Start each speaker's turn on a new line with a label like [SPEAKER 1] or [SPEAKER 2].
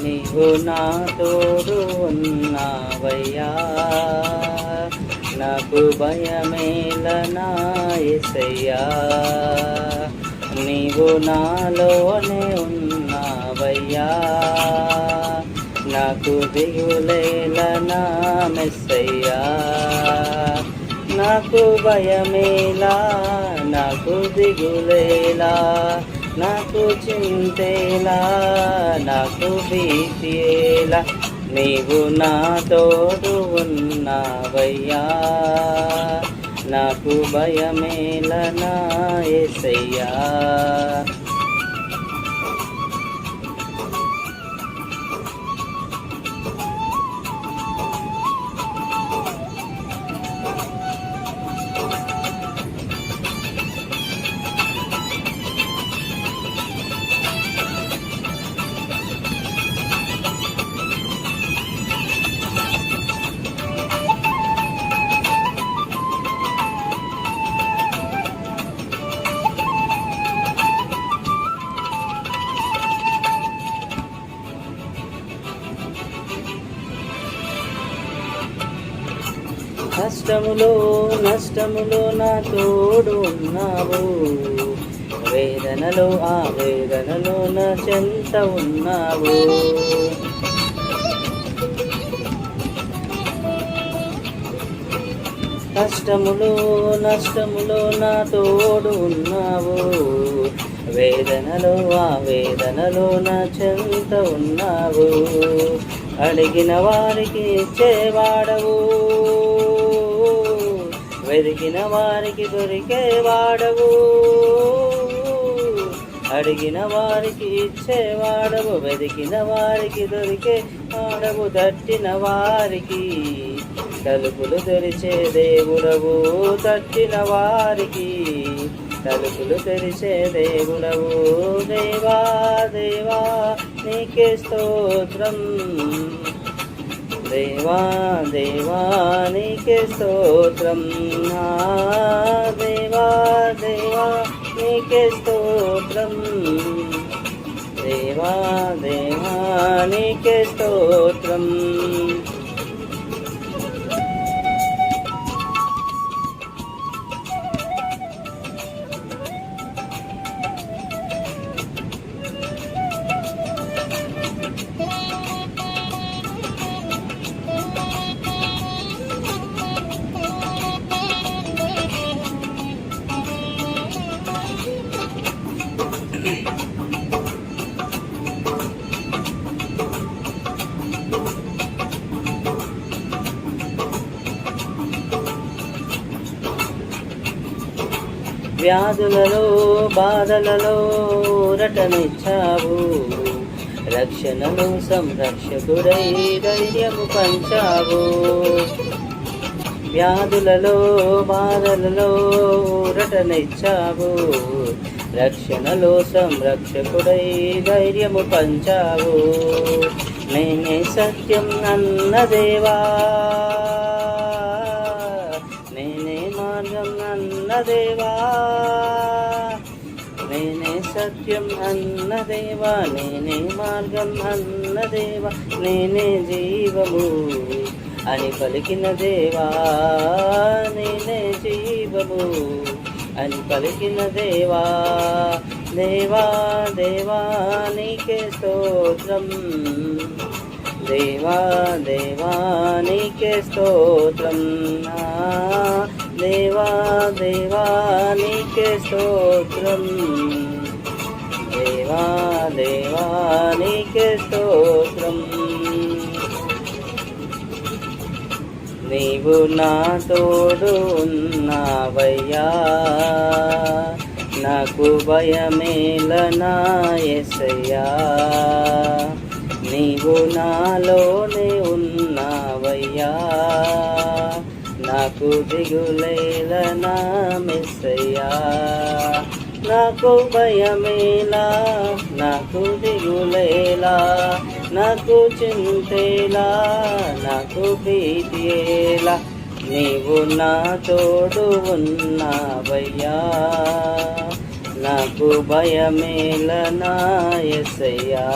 [SPEAKER 1] నీవు నా తోడు ఉన్నావయ్యా, నాకు భయమేలనా యేసయ్యా. నీవు నాలోనే ఉన్నావయ్యా, నాకు దిగులేలనా మెస్సయ్యా. నాకు భయమేలా, నాకు దిగులేలా, నాకు చింతేలా, నాకు భీతియేలా, నీవు నా తోడు ఉన్నావయ్యా, నాకు భయమేలనా యేసయ్యా. కష్టములో నష్టములో నా తోడు ఉన్నావు, వేదనలో ఆ వేదనలో నా చెంత ఉన్నావు. కష్టములో నష్టములో నా తోడు ఉన్నావు, వేదనలో ఆ వేదనలో నా చెంత ఉన్నావు. అడిగిన వారికి ఇచ్చేవాడవు, వెదికిన వారికి దొరికేవాడవు. అడిగిన వారికి ఇచ్చేవాడవు, వెదికిన వారికి దొరికేవాడవు. తట్టిన వారికి తలుపులు తెరిచే దేవుడవు, తట్టిన వారికి తలుపులు తెరిచే దేవుడవు. దేవా దేవా నీకే స్తోత్రం, దేవా దేవా నీకే స్తోత్రం, దేవా దేవా నీకే స్తోత్రం, దేవా దేవా నీకే స్తోత్రం. వ్యాధులలో బాధలలో ఊరటనిచ్చావు, రక్షణను సంరక్షకుడై ధైర్యము పంచావు. వ్యాధులలో బాధలలో ఊరటనిచ్చావు, రక్షణలో సంరక్షకుడై ధైర్యము పంచావు. నేనే సత్యం అన్న దేవా, నేనే మార్గం అన్న దేవా, నేనే సత్యం అన్న దేవా, నేనే మార్గం అన్న దేవా, నేనే జీవము అని పలికిన దేవా, నేనే జీవము అని పలికిన దేవా. దేవా దేవా నీకే స్తోత్రం, దేవా దేవా నీకే స్తోత్రం, దేవా దేవా నీకే స్తోత్రం, దేవా దేవా నీకే స్తోత్రం. నీవు నా తోడు ఉన్నావయ్యా, నాకు భయమేలనా యేసయ్యా. నీవు నాలోనే ఉన్నావయ్యా, నాకు దిగులేలనా మెస్సయ్యా. నాకు భయమేలా, నాకు దిగులేలా, నాకు చింతేలా, నాకు భీతియేలా, నీవు నా తోడు ఉన్నావయ్యా, నాకు భయమేలనా యేసయ్యా.